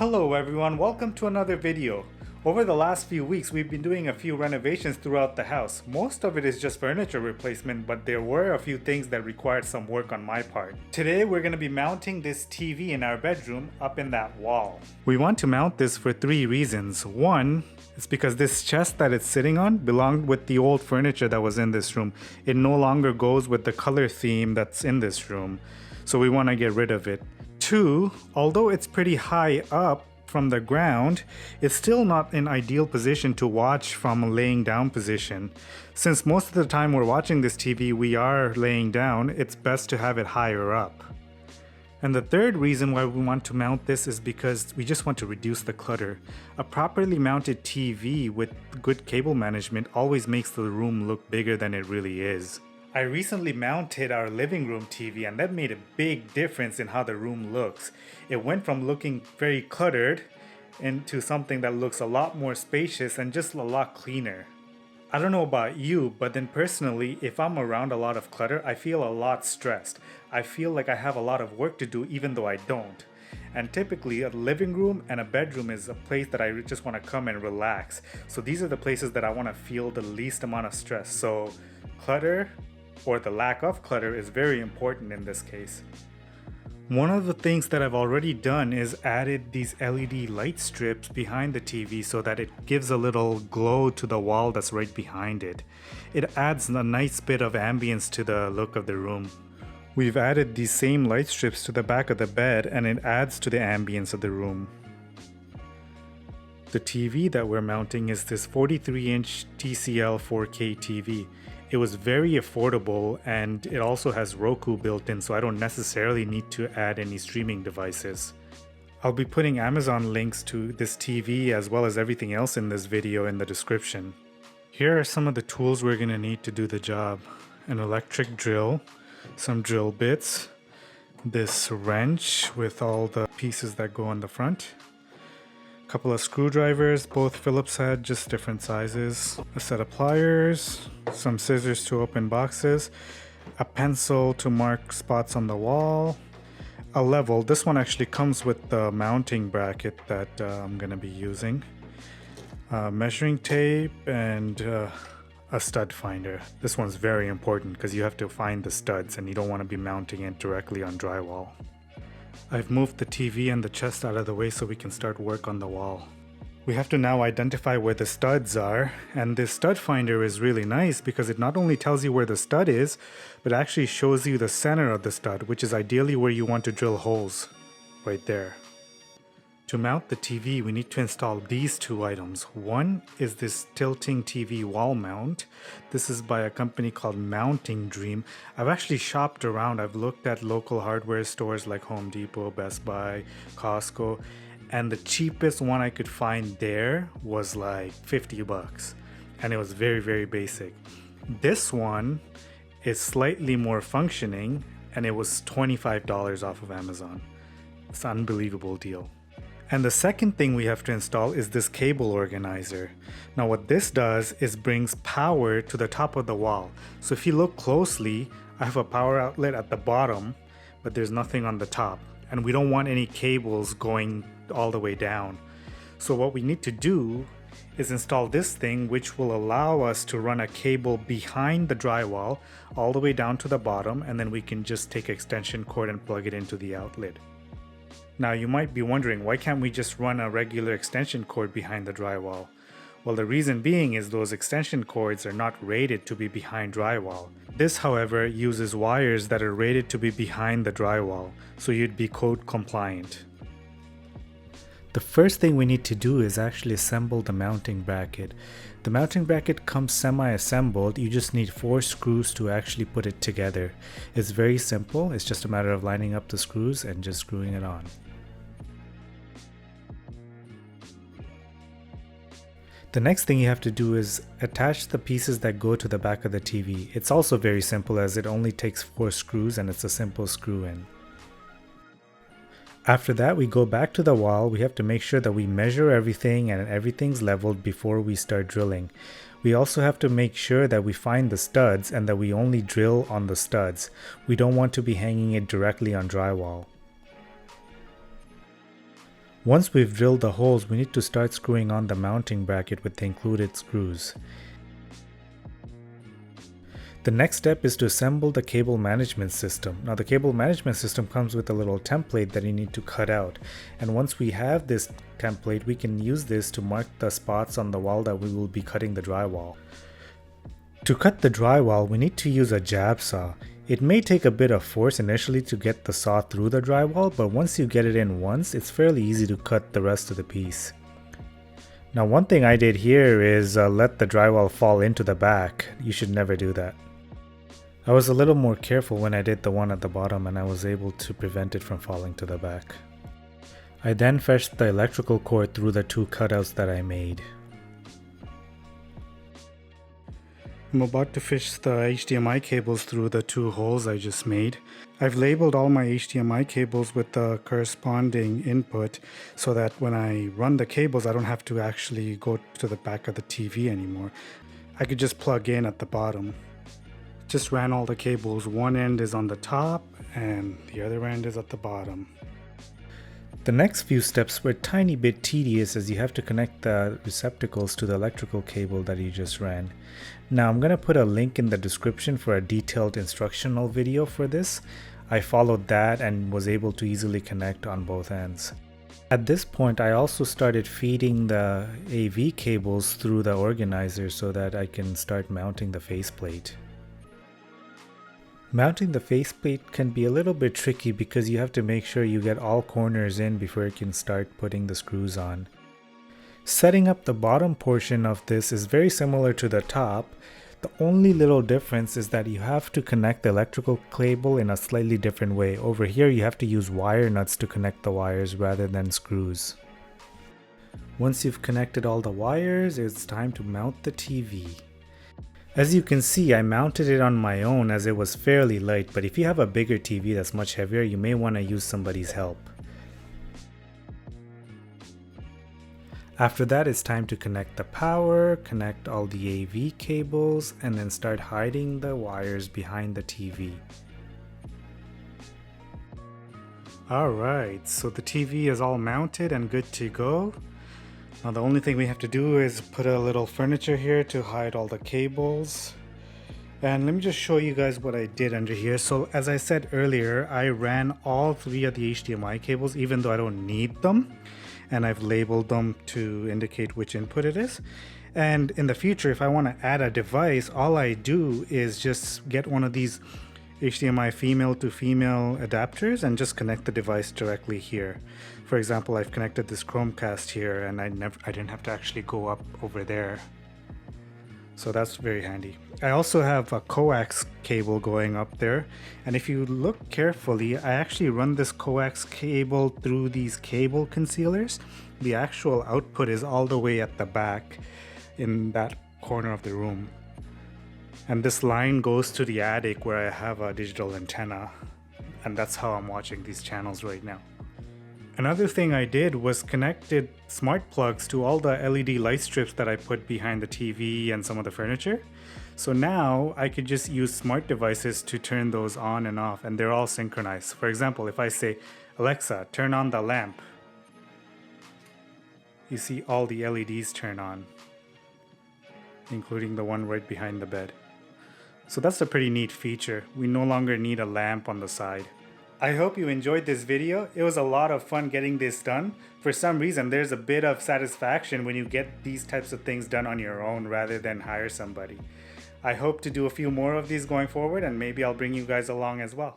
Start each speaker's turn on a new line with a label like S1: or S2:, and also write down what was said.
S1: Hello everyone, welcome to another video. Over the last few weeks we've been doing a few renovations throughout the house. Most of it is just furniture replacement, but there were a few things that required some work on my part. Today we're going to be mounting this TV in our bedroom up in that wall. We want to mount this for three reasons. One, it's because this chest that it's sitting on belonged with the old furniture that was in this room. It no longer goes with the color theme that's in this room, so we want to get rid of it. Two, although it's pretty high up from the ground, it's still not an ideal position to watch from a laying down position. Since most of the time we're watching this TV we are laying down, it's best to have it higher up. And the third reason why we want to mount this is because we just want to reduce the clutter. A properly mounted TV with good cable management always makes the room look bigger than it really is. I recently mounted our living room TV and that made a big difference in how the room looks. It went from looking very cluttered into something that looks a lot more spacious and just a lot cleaner. I don't know about you, but then personally, if I'm around a lot of clutter, I feel a lot stressed. I feel like I have a lot of work to do even though I don't. And typically a living room and a bedroom is a place that I just want to come and relax. So these are the places that I want to feel the least amount of stress. So clutter, or the lack of clutter, is very important in this case. One of the things that I've already done is added these LED light strips behind the TV so that it gives a little glow to the wall that's right behind it. It adds a nice bit of ambience to the look of the room. We've added these same light strips to the back of the bed and it adds to the ambience of the room. The TV that we're mounting is this 43-inch TCL 4K TV. It was very affordable and it also has Roku built in, so I don't necessarily need to add any streaming devices. I'll be putting Amazon links to this TV as well as everything else in this video in the description. Here are some of the tools we're going to need to do the job. An electric drill, some drill bits, this wrench with all the pieces that go on the front, a couple of screwdrivers, both Phillips head, just different sizes, a set of pliers, some scissors to open boxes, a pencil to mark spots on the wall, a level. This one actually comes with the mounting bracket that I'm going to be using, measuring tape, and a stud finder. This one's very important because you have to find the studs and you don't want to be mounting it directly on drywall. I've moved the TV and the chest out of the way so we can start work on the wall. We have to now identify where the studs are, and this stud finder is really nice because it not only tells you where the stud is, but actually shows you the center of the stud, which is ideally where you want to drill holes, right there. To mount the TV, we need to install these two items. One is this tilting TV wall mount. This is by a company called Mounting Dream. I've actually shopped around. I've looked at local hardware stores like Home Depot, Best Buy, Costco, and the cheapest one I could find there was like 50 bucks. And it was very, very basic. This one is slightly more functioning and it was $25 off of Amazon. It's an unbelievable deal. And the second thing we have to install is this cable organizer. Now what this does is brings power to the top of the wall. So if you look closely, I have a power outlet at the bottom, but there's nothing on the top. And we don't want any cables going all the way down. So what we need to do is install this thing, which will allow us to run a cable behind the drywall all the way down to the bottom, and then we can just take extension cord and plug it into the outlet. Now you might be wondering, why can't we just run a regular extension cord behind the drywall? Well, the reason being is those extension cords are not rated to be behind drywall. This, however, uses wires that are rated to be behind the drywall, so you'd be code compliant. The first thing we need to do is actually assemble the mounting bracket. The mounting bracket comes semi-assembled. You just need 4 screws to actually put it together. It's very simple. It's just a matter of lining up the screws and just screwing it on. The next thing you have to do is attach the pieces that go to the back of the TV. It's also very simple as it only takes 4 screws and it's a simple screw in. After that, we go back to the wall. We have to make sure that we measure everything and everything's leveled before we start drilling. We also have to make sure that we find the studs and that we only drill on the studs. We don't want to be hanging it directly on drywall. Once we've drilled the holes, we need to start screwing on the mounting bracket with the included screws. The next step is to assemble the cable management system. Now the cable management system comes with a little template that you need to cut out, and once we have this template, we can use this to mark the spots on the wall that we will be cutting the drywall. To cut the drywall, we need to use a jab saw. It may take a bit of force initially to get the saw through the drywall, but once you get it in once, it's fairly easy to cut the rest of the piece. Now one thing I did here is let the drywall fall into the back. You should never do that. I was a little more careful when I did the one at the bottom, and I was able to prevent it from falling to the back. I then fetched the electrical cord through the two cutouts that I made. I'm about to fish the HDMI cables through the two holes I just made. I've labeled all my HDMI cables with the corresponding input so that when I run the cables, I don't have to actually go to the back of the TV anymore. I could just plug in at the bottom. Just ran all the cables. One end is on the top and the other end is at the bottom. The next few steps were a tiny bit tedious as you have to connect the receptacles to the electrical cable that you just ran. Now I'm going to put a link in the description for a detailed instructional video for this. I followed that and was able to easily connect on both ends. At this point, I also started feeding the AV cables through the organizer so that I can start mounting the faceplate. Mounting the faceplate can be a little bit tricky because you have to make sure you get all corners in before you can start putting the screws on. Setting up the bottom portion of this is very similar to the top. The only little difference is that you have to connect the electrical cable in a slightly different way. Over here you have to use wire nuts to connect the wires rather than screws. Once you've connected all the wires, it's time to mount the TV. As you can see, I mounted it on my own as it was fairly light, but if you have a bigger TV that's much heavier, you may want to use somebody's help. After that, it's time to connect the power, connect all the AV cables, and then start hiding the wires behind the TV. Alright, so the TV is all mounted and good to go. Now the only thing we have to do is put a little furniture here to hide all the cables. And let me just show you guys what I did under here. So as I said earlier, I ran all three of the HDMI cables even though I don't need them. And I've labeled them to indicate which input it is. And in the future, if I want to add a device, all I do is just get one of these HDMI female to female adapters and just connect the device directly here. For example, I've connected this Chromecast here and I didn't have to actually go up over there. So that's very handy. I also have a coax cable going up there, and if you look carefully, I actually run this coax cable through these cable concealers. The actual output is all the way at the back in that corner of the room. And this line goes to the attic where I have a digital antenna, and that's how I'm watching these channels right now. Another thing I did was connected smart plugs to all the LED light strips that I put behind the TV and some of the furniture. So now I could just use smart devices to turn those on and off, and they're all synchronized. For example, if I say, Alexa, turn on the lamp, you see all the LEDs turn on, including the one right behind the bed. So that's a pretty neat feature. We no longer need a lamp on the side. I hope you enjoyed this video. It was a lot of fun getting this done. For some reason, there's a bit of satisfaction when you get these types of things done on your own rather than hire somebody. I hope to do a few more of these going forward, and maybe I'll bring you guys along as well.